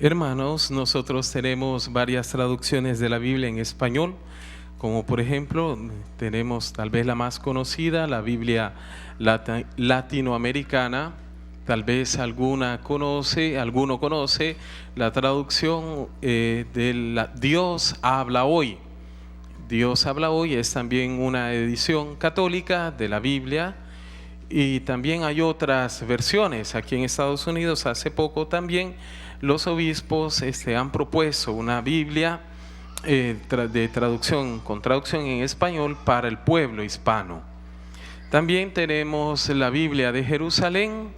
Hermanos, nosotros tenemos varias traducciones de la Biblia en español, como por ejemplo tenemos tal vez la más conocida, la Biblia latinoamericana. Tal vez alguno conoce la traducción de Dios habla hoy. Dios habla hoy es también una edición católica de la Biblia, y también hay otras versiones. Aquí en Estados Unidos hace poco también los obispos han propuesto una Biblia de traducción, con traducción en español para el pueblo hispano. También tenemos la Biblia de Jerusalén,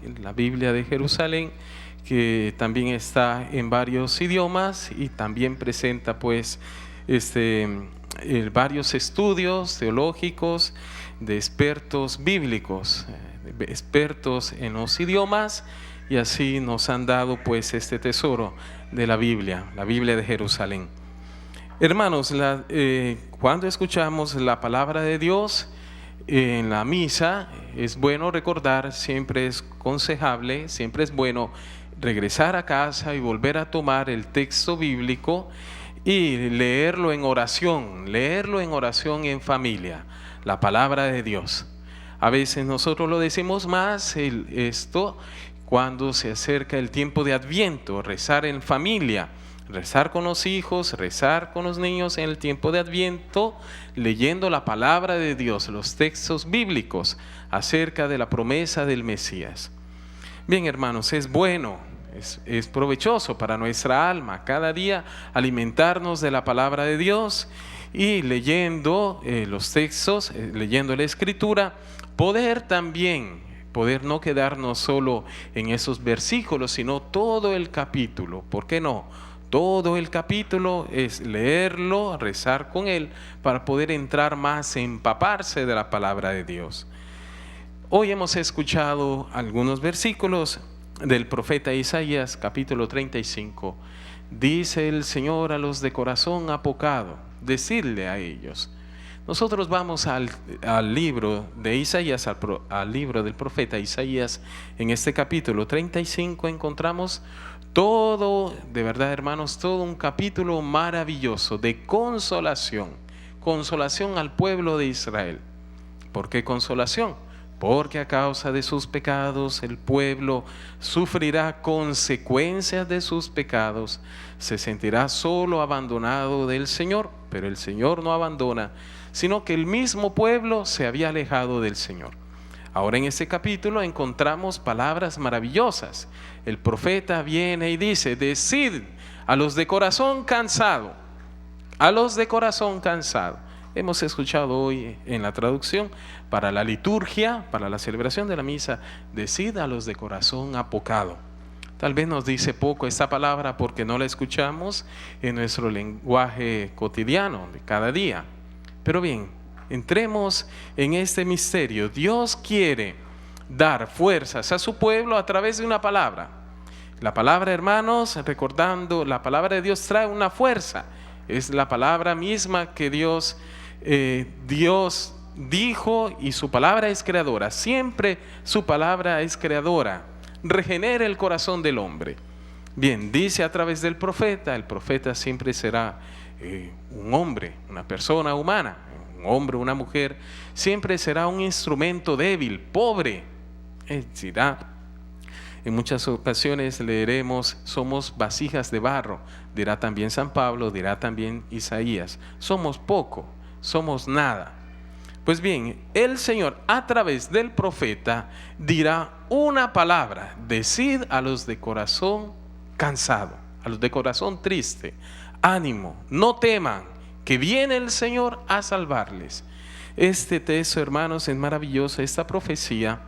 que también está en varios idiomas y también presenta pues varios estudios teológicos de expertos bíblicos, expertos en los idiomas, y así nos han dado pues este tesoro de la Biblia de Jerusalén. Hermanos, cuando escuchamos la palabra de Dios en la misa, es bueno recordar, siempre es aconsejable, siempre es bueno regresar a casa y volver a tomar el texto bíblico y leerlo en oración en familia, la palabra de Dios. A veces nosotros lo decimos más esto cuando se acerca el tiempo de Adviento, rezar en familia, rezar con los hijos, rezar con los niños en el tiempo de Adviento, leyendo la palabra de Dios, los textos bíblicos acerca de la promesa del Mesías. Bien, hermanos, es bueno, es provechoso para nuestra alma cada día alimentarnos de la palabra de Dios y leyendo los textos, leyendo la Escritura, poder no quedarnos solo en esos versículos, sino todo el capítulo. ¿Por qué no? Todo el capítulo es leerlo, rezar con él, para poder entrar más, empaparse de la palabra de Dios. Hoy hemos escuchado algunos versículos del profeta Isaías, capítulo 35. Dice el Señor a los de corazón apocado, decidle a ellos. Nosotros vamos al libro de Isaías, al libro del profeta Isaías. En este capítulo 35 encontramos todo, de verdad hermanos, todo un capítulo maravilloso de consolación al pueblo de Israel. ¿Por qué consolación? Porque a causa de sus pecados el pueblo sufrirá consecuencias de sus pecados, se sentirá solo, abandonado del Señor, pero el Señor no abandona, sino que el mismo pueblo se había alejado del Señor. Ahora en este capítulo encontramos palabras maravillosas. El profeta viene y dice: decid a los de corazón cansado, Hemos escuchado hoy en la traducción para la liturgia, para la celebración de la misa, decid a los de corazón apocado. Tal vez nos dice poco esta palabra porque no la escuchamos en nuestro lenguaje cotidiano de cada día. Pero bien, entremos en este misterio. Dios quiere dar fuerzas a su pueblo a través de una palabra. La palabra, hermanos, recordando, la palabra de Dios trae una fuerza. Es la palabra misma que Dios dijo, y su palabra es creadora. Siempre su palabra es creadora. Regenera el corazón del hombre. Bien, dice a través del profeta. El profeta siempre será un hombre, una persona humana, un hombre, una mujer. Siempre será un instrumento débil, pobre. En muchas ocasiones leeremos: somos vasijas de barro. Dirá también San Pablo, dirá también Isaías: somos poco, somos nada. Pues bien, el Señor a través del profeta dirá una palabra: decid a los de corazón cansado, a los de corazón triste, ánimo, no teman, que viene el Señor a salvarles. Este texto, hermanos, es maravilloso. Esta profecía,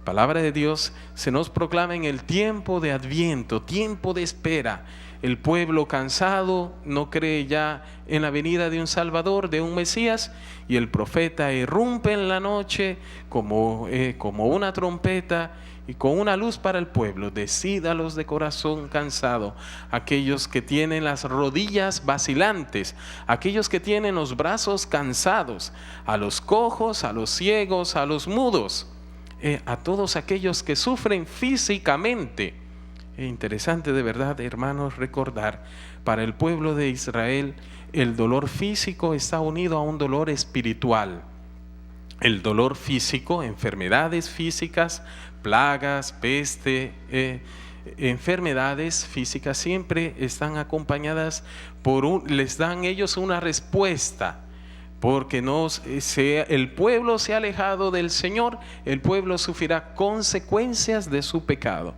palabra de Dios, se nos proclama en el tiempo de Adviento, tiempo de espera. El pueblo cansado no cree ya en la venida de un Salvador, de un Mesías, y el profeta irrumpe en la noche como una trompeta y con una luz para el pueblo. Decid a los de corazón cansado, aquellos que tienen las rodillas vacilantes, aquellos que tienen los brazos cansados, a los cojos, a los ciegos, a los mudos, a todos aquellos que sufren físicamente. Es interesante de verdad, hermanos, recordar, para el pueblo de Israel, el dolor físico está unido a un dolor espiritual. El dolor físico, enfermedades físicas, plagas, peste, enfermedades físicas siempre están acompañadas les dan ellos una respuesta, porque el pueblo se ha alejado del Señor, el pueblo sufrirá consecuencias de su pecado.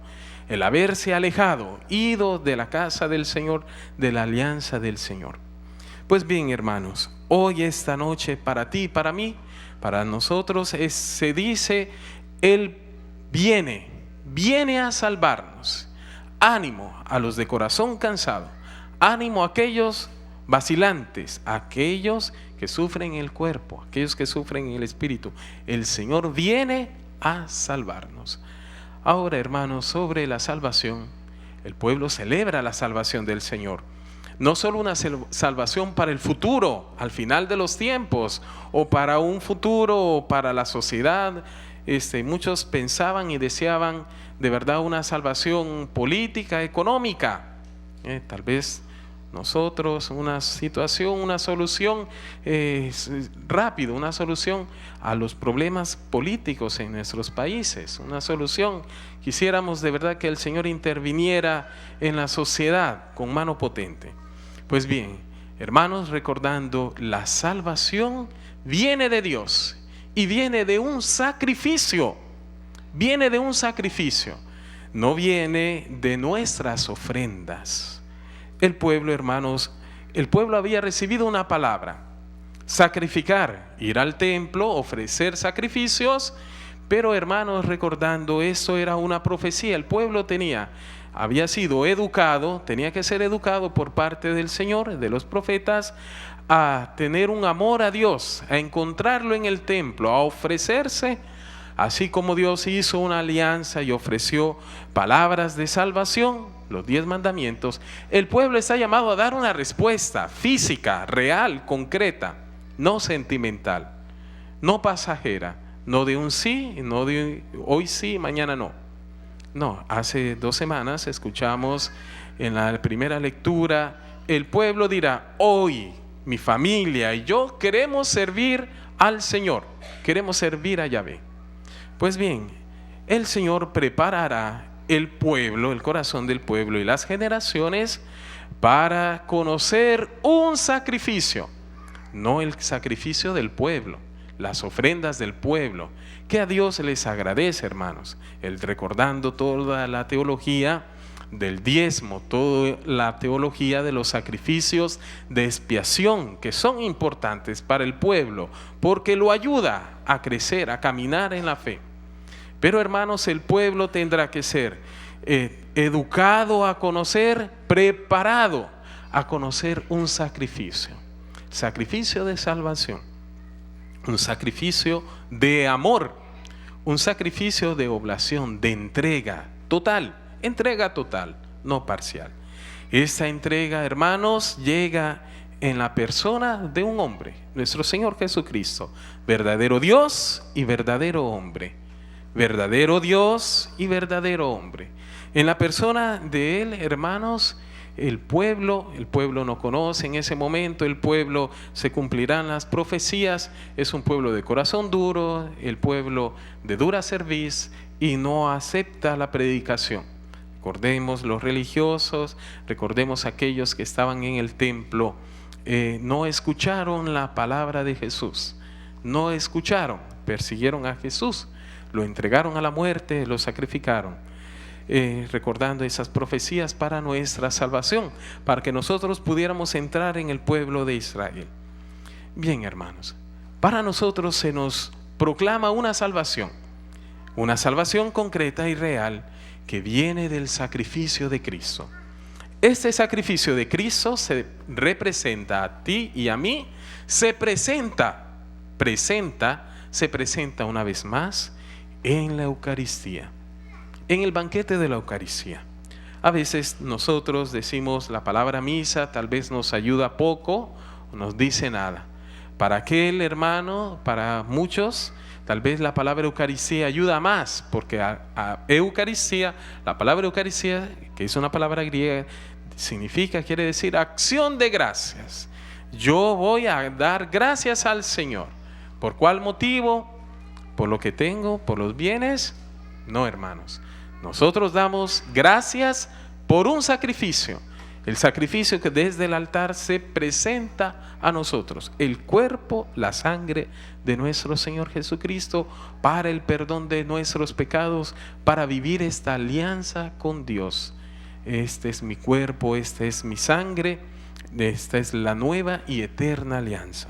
El haberse alejado, ido de la casa del Señor, de la alianza del Señor. Pues bien, hermanos, hoy, esta noche, para ti y para mí, para nosotros, se dice, Él viene a salvarnos. Ánimo a los de corazón cansado, ánimo a aquellos vacilantes, a aquellos que sufren el cuerpo, aquellos que sufren el espíritu. El Señor viene a salvarnos. Ahora, hermanos, sobre la salvación, el pueblo celebra la salvación del Señor. No solo una salvación para el futuro, al final de los tiempos, o para un futuro, o para la sociedad. Muchos pensaban y deseaban de verdad una salvación política, económica. Tal vez nosotros una solución rápida, una solución a los problemas políticos en nuestros países, una solución. Quisiéramos de verdad que el Señor interviniera en la sociedad con mano potente. Pues bien, hermanos, recordando, la salvación viene de Dios y viene de un sacrificio. Viene de un sacrificio, no viene de nuestras ofrendas. El pueblo, hermanos, el pueblo había recibido una palabra: sacrificar, ir al templo, ofrecer sacrificios. Pero, hermanos, recordando, eso era una profecía. El pueblo había sido educado, tenía que ser educado por parte del Señor, de los profetas, a tener un amor a Dios, a encontrarlo en el templo, a ofrecerse. Así como Dios hizo una alianza y ofreció palabras de salvación, los 10 mandamientos, el pueblo está llamado a dar una respuesta física, real, concreta, no sentimental, no pasajera, no de un sí, no de hoy sí, mañana no. No, hace 2 semanas escuchamos en la primera lectura, el pueblo dirá: hoy mi familia y yo queremos servir al Señor, queremos servir a Yahvé. Pues bien, el Señor preparará el pueblo, el corazón del pueblo y las generaciones para conocer un sacrificio, no el sacrificio del pueblo, las ofrendas del pueblo, que a Dios les agradece, hermanos. Recordando toda la teología del diezmo, toda la teología de los sacrificios de expiación, que son importantes para el pueblo, porque lo ayuda a crecer, a caminar en la fe. Pero, hermanos, el pueblo tendrá que ser educado a conocer, preparado a conocer un sacrificio de salvación, un sacrificio de amor, un sacrificio de oblación, de entrega total, no parcial. Esta entrega, hermanos, llega en la persona de un hombre, nuestro Señor Jesucristo, verdadero Dios y verdadero hombre. Verdadero Dios y verdadero hombre. En la persona de Él, hermanos, el pueblo no conoce en ese momento, el pueblo se cumplirán las profecías, es un pueblo de corazón duro, el pueblo de dura cerviz y no acepta la predicación. Recordemos los religiosos, recordemos aquellos que estaban en el templo, no escucharon la palabra de Jesús, no escucharon, persiguieron a Jesús, lo entregaron a la muerte, lo sacrificaron. Recordando esas profecías para nuestra salvación, para que nosotros pudiéramos entrar en el pueblo de Israel. Bien, hermanos, para nosotros se nos proclama una salvación concreta y real que viene del sacrificio de Cristo. Este sacrificio de Cristo se representa a ti y a mí, se presenta una vez más en la Eucaristía, en el banquete de la Eucaristía. A veces nosotros decimos la palabra misa, tal vez nos ayuda poco, nos dice nada. Para aquel hermano, para muchos, Tal vez la palabra Eucaristía ayuda más, porque a Eucaristía, la palabra Eucaristía, que es una palabra griega, quiere decir acción de gracias. Yo voy a dar gracias al Señor. ¿Por cuál motivo? ¿Por lo que tengo? ¿Por los bienes? No, hermanos. Nosotros damos gracias por un sacrificio. El sacrificio que desde el altar se presenta a nosotros. El cuerpo, la sangre de nuestro Señor Jesucristo para el perdón de nuestros pecados, para vivir esta alianza con Dios. Este es mi cuerpo, esta es mi sangre, esta es la nueva y eterna alianza.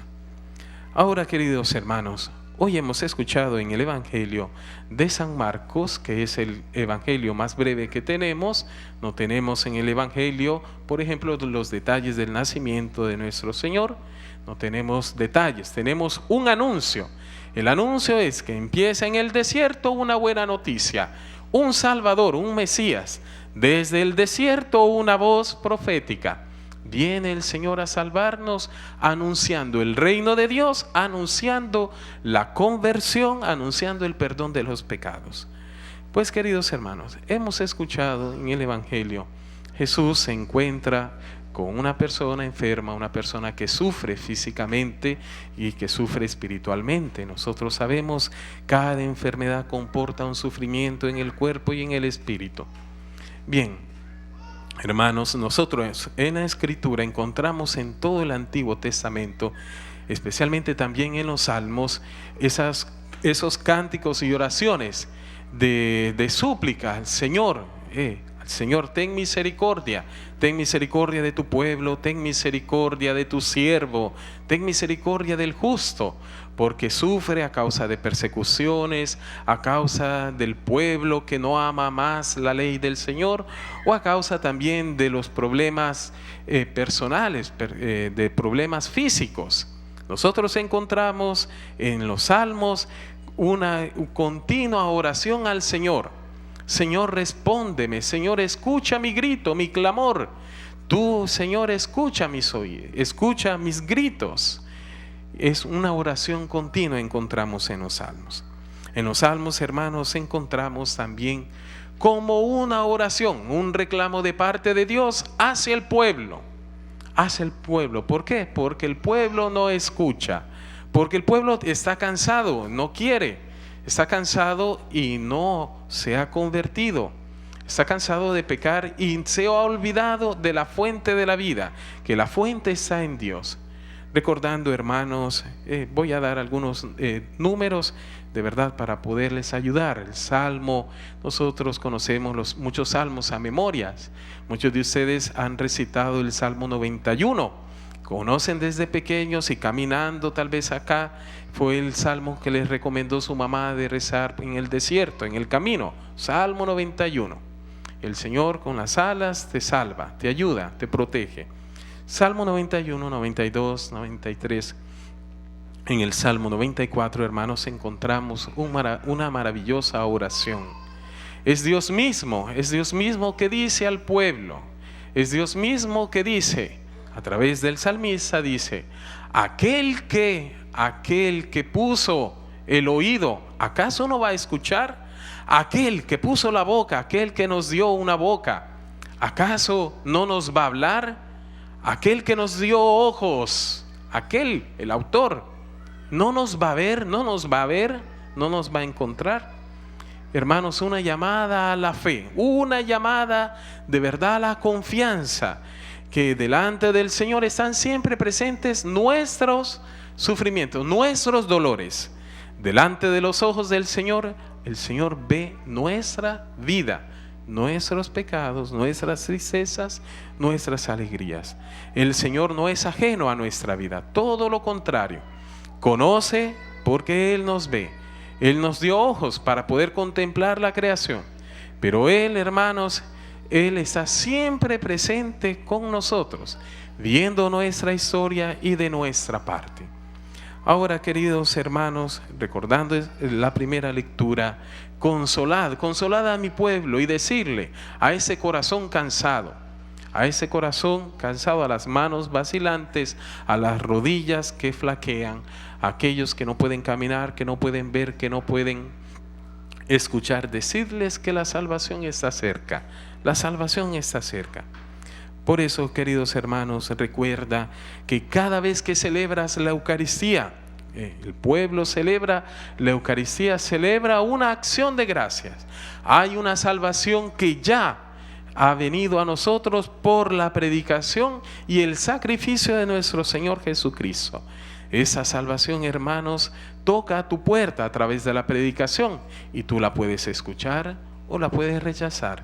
Ahora, queridos hermanos, hoy hemos escuchado en el Evangelio de San Marcos, que es el Evangelio más breve que tenemos. No tenemos en el Evangelio, por ejemplo, los detalles del nacimiento de nuestro Señor. No tenemos detalles, tenemos un anuncio. El anuncio es que empieza en el desierto una buena noticia, un Salvador, un Mesías. Desde el desierto una voz profética. Viene el Señor a salvarnos, anunciando el reino de Dios, anunciando la conversión, anunciando el perdón de los pecados. Pues, queridos hermanos, hemos escuchado en el Evangelio, Jesús se encuentra con una persona enferma, una persona que sufre físicamente y que sufre espiritualmente. Nosotros sabemos, cada enfermedad comporta un sufrimiento en el cuerpo y en el espíritu. Bien, hermanos, nosotros en la Escritura encontramos en todo el Antiguo Testamento, especialmente también en los Salmos, esos cánticos y oraciones de súplica al Señor. Señor, ten misericordia de tu pueblo, ten misericordia de tu siervo, ten misericordia del justo, porque sufre a causa de persecuciones, a causa del pueblo que no ama más la ley del Señor, o a causa también de los problemas personales, de problemas físicos. Nosotros encontramos en los Salmos una continua oración al Señor. Señor, respóndeme. Señor, escucha mi grito, mi clamor. Tú, Señor, escucha mis gritos. Es una oración continua encontramos en los Salmos. En los Salmos, hermanos, encontramos también como una oración, un reclamo de parte de Dios hacia el pueblo. Hacia el pueblo. ¿Por qué? Porque el pueblo no escucha. Porque el pueblo está cansado, no quiere. Está cansado y no se ha convertido. Está cansado de pecar y se ha olvidado de la fuente de la vida, que la fuente está en Dios. Recordando, hermanos, voy a dar algunos números de verdad para poderles ayudar. El Salmo, nosotros conocemos muchos salmos a memorias. Muchos de ustedes han recitado el Salmo 91. Conocen desde pequeños y caminando tal vez acá, fue el salmo que les recomendó su mamá de rezar en el desierto, en el camino. Salmo 91. El Señor con las alas te salva, te ayuda, te protege. Salmo 91, 92, 93. En el Salmo 94, hermanos, encontramos una maravillosa oración. Es Dios mismo que dice al pueblo, es Dios mismo que dice, a través del salmista dice, aquel que puso el oído, ¿acaso no va a escuchar? Aquel que puso la boca, aquel que nos dio una boca, ¿acaso no nos va a hablar? Aquel que nos dio ojos, el autor, ¿no nos va a ver? ¿No nos va a encontrar? Hermanos, una llamada a la fe, una llamada de verdad a la confianza, que delante del Señor están siempre presentes nuestros sufrimientos, nuestros dolores. Delante de los ojos del Señor, el Señor ve nuestra vida, nuestros pecados, nuestras tristezas, nuestras alegrías. El Señor no es ajeno a nuestra vida, todo lo contrario. Conoce porque Él nos ve. Él nos dio ojos para poder contemplar la creación. Pero Él, hermanos, Él está siempre presente con nosotros, viendo nuestra historia y de nuestra parte. Ahora, queridos hermanos, recordando la primera lectura, consolad a mi pueblo y decirle a ese corazón cansado, a ese corazón cansado, a las manos vacilantes, a las rodillas que flaquean, a aquellos que no pueden caminar, que no pueden ver, que no pueden escuchar, decirles que la salvación está cerca. La salvación está cerca. Por eso, queridos hermanos, recuerda que cada vez que celebras la Eucaristía, el pueblo celebra la Eucaristía, celebra una acción de gracias. Hay una salvación que ya ha venido a nosotros por la predicación y el sacrificio de nuestro Señor Jesucristo. Esa salvación, hermanos, toca a tu puerta a través de la predicación y tú la puedes escuchar o la puedes rechazar.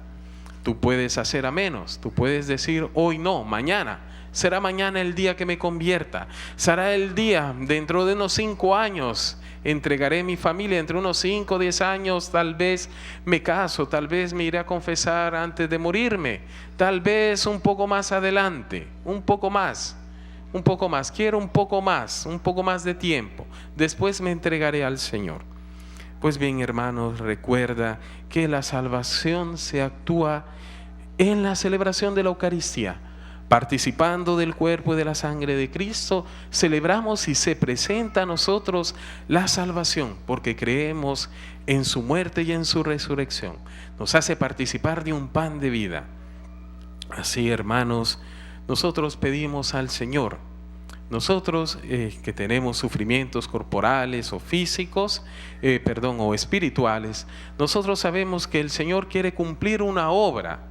Tú puedes hacer a menos, tú puedes decir hoy no, mañana. Será mañana el día que me convierta. Será el día, dentro de unos 5 años, entregaré mi familia. Entre unos 5 o 10 años, tal vez me caso, tal vez me iré a confesar antes de morirme. Tal vez un poco más adelante, un poco más, quiero un poco más de tiempo. Después me entregaré al Señor. Pues bien, hermanos, recuerda que la salvación se actúa en la celebración de la Eucaristía. Participando del cuerpo y de la sangre de Cristo, celebramos y se presenta a nosotros la salvación, porque creemos en su muerte y en su resurrección. Nos hace participar de un pan de vida. Así, hermanos, nosotros pedimos al Señor. Nosotros que tenemos sufrimientos corporales o físicos, o espirituales, nosotros sabemos que el Señor quiere cumplir una obra.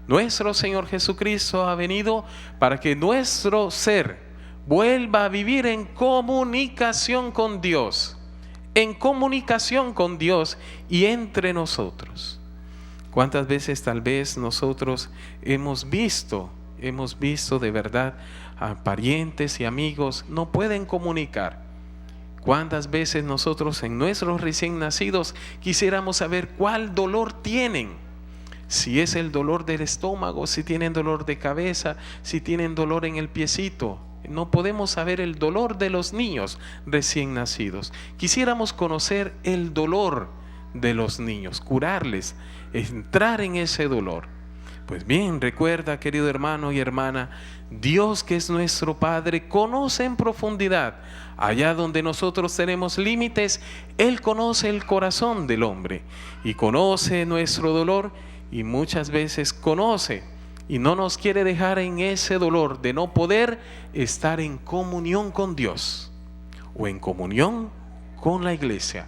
Nuestro Señor Jesucristo ha venido para que nuestro ser vuelva a vivir en comunicación con Dios, y entre nosotros. ¿Cuántas veces tal vez nosotros hemos visto de verdad a parientes y amigos no pueden comunicar? ¿Cuántas veces nosotros en nuestros recién nacidos quisiéramos saber cuál dolor tienen? Si es el dolor del estómago, si tienen dolor de cabeza, si tienen dolor en el piecito. No podemos saber el dolor de los niños recién nacidos. Quisiéramos conocer el dolor de los niños, curarles, entrar en ese dolor. Pues bien, recuerda, querido hermano y hermana, Dios, que es nuestro Padre, conoce en profundidad. Allá donde nosotros tenemos límites, Él conoce el corazón del hombre y conoce nuestro dolor, y muchas veces conoce y no nos quiere dejar en ese dolor de no poder estar en comunión con Dios, o en comunión con la iglesia,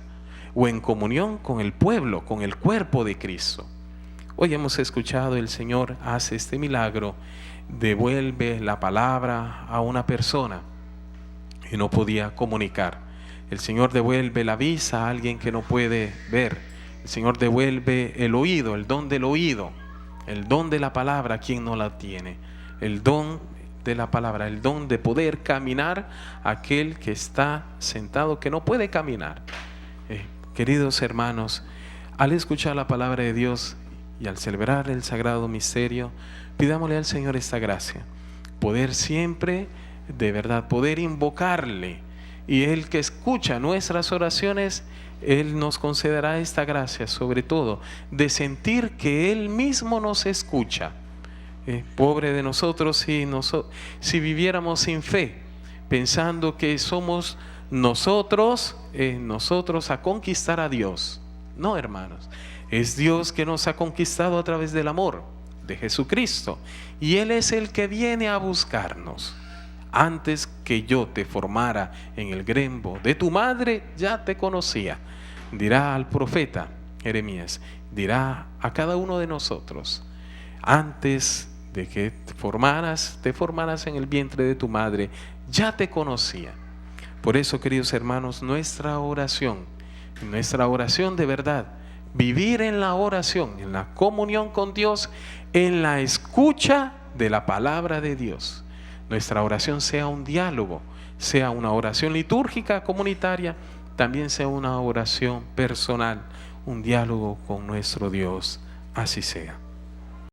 o en comunión con el pueblo, con el cuerpo de Cristo. Hoy hemos escuchado, el Señor hace este milagro, devuelve la palabra a una persona que no podía comunicar. El Señor devuelve la vista a alguien que no puede ver. El Señor devuelve el oído, el don del oído, el don de la palabra a quien no la tiene. El don de la palabra, el don de poder caminar a aquel que está sentado, que no puede caminar. Queridos hermanos, al escuchar la palabra de Dios y al celebrar el sagrado misterio, pidámosle al Señor esta gracia, poder siempre, de verdad, poder invocarle, y Él que escucha nuestras oraciones, Él nos concederá esta gracia, sobre todo, de sentir que Él mismo nos escucha. Pobre de nosotros si viviéramos sin fe, pensando que somos nosotros a conquistar a Dios. No, hermanos, es Dios que nos ha conquistado a través del amor de Jesucristo, y Él es el que viene a buscarnos. Antes que yo te formara en el grembo de tu madre, ya te conocía. Dirá al profeta Jeremías, dirá a cada uno de nosotros, antes de que te formaras en el vientre de tu madre, ya te conocía. Por eso, queridos hermanos, nuestra oración de verdad, vivir en la oración, en la comunión con Dios, en la escucha de la palabra de Dios. Nuestra oración sea un diálogo, sea una oración litúrgica comunitaria, también sea una oración personal, un diálogo con nuestro Dios. Así sea.